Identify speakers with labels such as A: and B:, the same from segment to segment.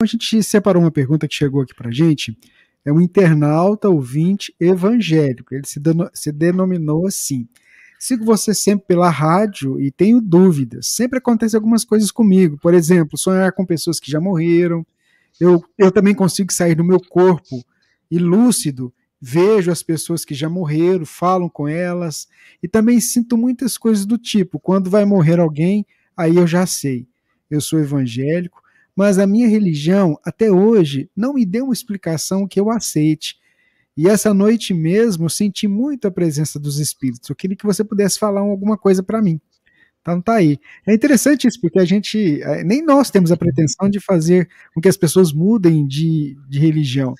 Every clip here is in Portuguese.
A: a gente separou uma pergunta que chegou aqui para a gente. É um internauta ouvinte evangélico. Ele se denominou assim. Sigo você sempre pela rádio e tenho dúvidas. Sempre acontecem algumas coisas comigo. Por exemplo, sonhar com pessoas que já morreram. Eu também consigo sair do meu corpo e lúcido, vejo as pessoas que já morreram, falo com elas, e também sinto muitas coisas do tipo, quando vai morrer alguém, aí eu já sei. Eu sou evangélico, mas a minha religião, até hoje, não me deu uma explicação que eu aceite. E essa noite mesmo, eu senti muito a presença dos espíritos. Eu queria que você pudesse falar alguma coisa para mim. Então tá aí. É interessante isso, porque a gente, nem nós temos a pretensão de fazer com que as pessoas mudem de religião.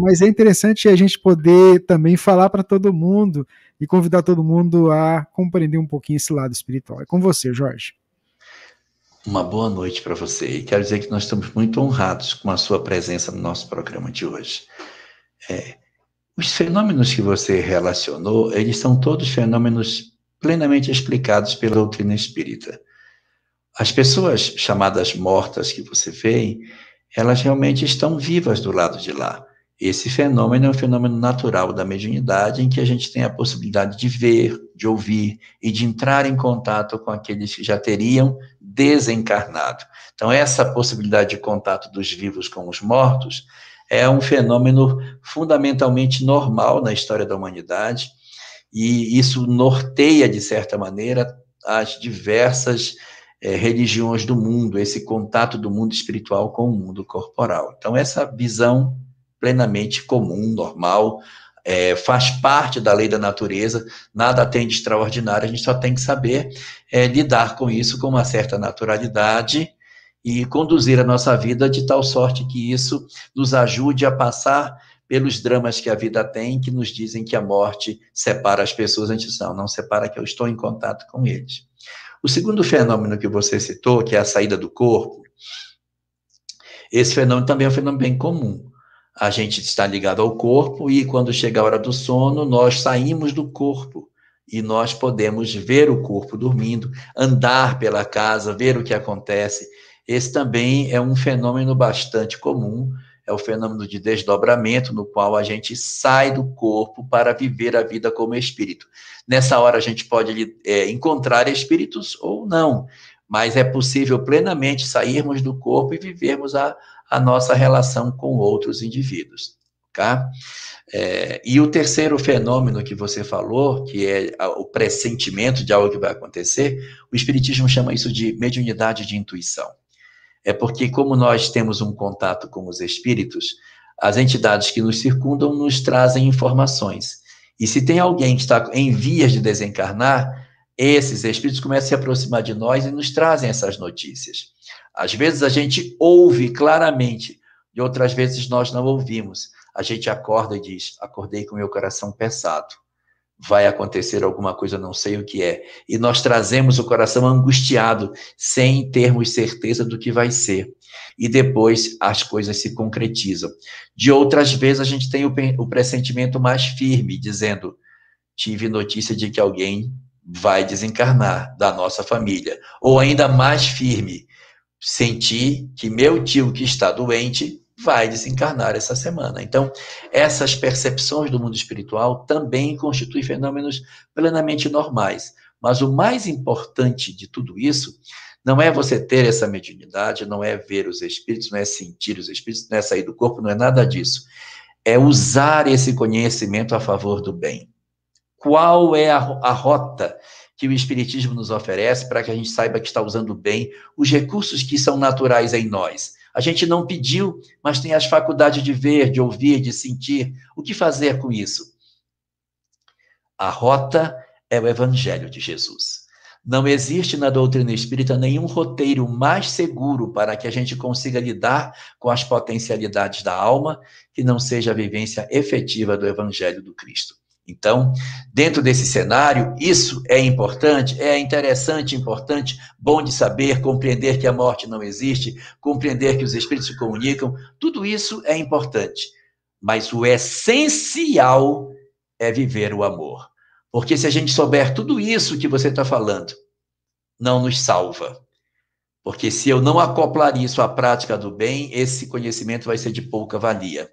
A: Mas é interessante a gente poder também falar para todo mundo e convidar todo mundo a compreender um pouquinho esse lado espiritual. É com você, Jorge.
B: Uma boa noite para você. E quero dizer que nós estamos muito honrados com a sua presença no nosso programa de hoje. Os fenômenos que você relacionou, eles são todos fenômenos plenamente explicados pela doutrina espírita. As pessoas chamadas mortas que você vê, elas realmente estão vivas do lado de lá. Esse fenômeno é um fenômeno natural da mediunidade, em que a gente tem a possibilidade de ver, de ouvir e de entrar em contato com aqueles que já teriam desencarnado. Então, essa possibilidade de contato dos vivos com os mortos é um fenômeno fundamentalmente normal na história da humanidade, e isso norteia, de certa maneira, as diversas religiões do mundo, esse contato do mundo espiritual com o mundo corporal. Então, essa visão plenamente comum, normal, faz parte da lei da natureza, nada tem de extraordinário, a gente só tem que saber lidar com isso com uma certa naturalidade e conduzir a nossa vida de tal sorte que isso nos ajude a passar pelos dramas que a vida tem, que nos dizem que a morte separa as pessoas. A gente não separa, que eu estou em contato com eles. O segundo fenômeno que você citou, que é a saída do corpo, esse fenômeno também é um fenômeno bem comum. A gente está ligado ao corpo e quando chega a hora do sono, nós saímos do corpo e nós podemos ver o corpo dormindo, andar pela casa, ver o que acontece. Esse também é um fenômeno bastante comum, é o fenômeno de desdobramento, no qual a gente sai do corpo para viver a vida como espírito. Nessa hora a gente pode encontrar espíritos ou não, mas é possível plenamente sairmos do corpo e vivermos a nossa relação com outros indivíduos, tá? E o terceiro fenômeno que você falou, que é o pressentimento de algo que vai acontecer, o Espiritismo chama isso de mediunidade de intuição. É porque, como nós temos um contato com os espíritos, as entidades que nos circundam nos trazem informações. E se tem alguém que está em vias de desencarnar, esses espíritos começam a se aproximar de nós e nos trazem essas notícias. Às vezes a gente ouve claramente, e outras vezes nós não ouvimos. A gente acorda e diz: acordei com meu coração pesado. Vai acontecer alguma coisa, não sei o que é. E nós trazemos o coração angustiado, sem termos certeza do que vai ser. E depois as coisas se concretizam. De outras vezes a gente tem o pressentimento mais firme, dizendo: tive notícia de que alguém vai desencarnar da nossa família. Ou ainda mais firme, senti que meu tio que está doente vai desencarnar essa semana. Então, essas percepções do mundo espiritual também constituem fenômenos plenamente normais. Mas o mais importante de tudo isso não é você ter essa mediunidade, não é ver os espíritos, não é sentir os espíritos, não é sair do corpo, não é nada disso. É usar esse conhecimento a favor do bem. Qual é a rota que o Espiritismo nos oferece para que a gente saiba que está usando bem os recursos que são naturais em nós? A gente não pediu, mas tem as faculdades de ver, de ouvir, de sentir. O que fazer com isso? A rota é o Evangelho de Jesus. Não existe na doutrina espírita nenhum roteiro mais seguro para que a gente consiga lidar com as potencialidades da alma que não seja a vivência efetiva do Evangelho do Cristo. Então, dentro desse cenário, isso é importante, é interessante, importante, bom de saber, compreender que a morte não existe, compreender que os espíritos se comunicam, tudo isso é importante. Mas o essencial é viver o amor. Porque se a gente souber tudo isso que você está falando, não nos salva. Porque se eu não acoplar isso à prática do bem, esse conhecimento vai ser de pouca valia.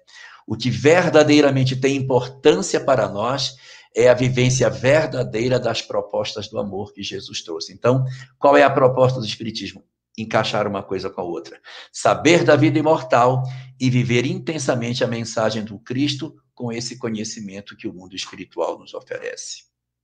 B: O que verdadeiramente tem importância para nós é a vivência verdadeira das propostas do amor que Jesus trouxe. Então, qual é a proposta do Espiritismo? Encaixar uma coisa com a outra. Saber da vida imortal e viver intensamente a mensagem do Cristo com esse conhecimento que o mundo espiritual nos oferece.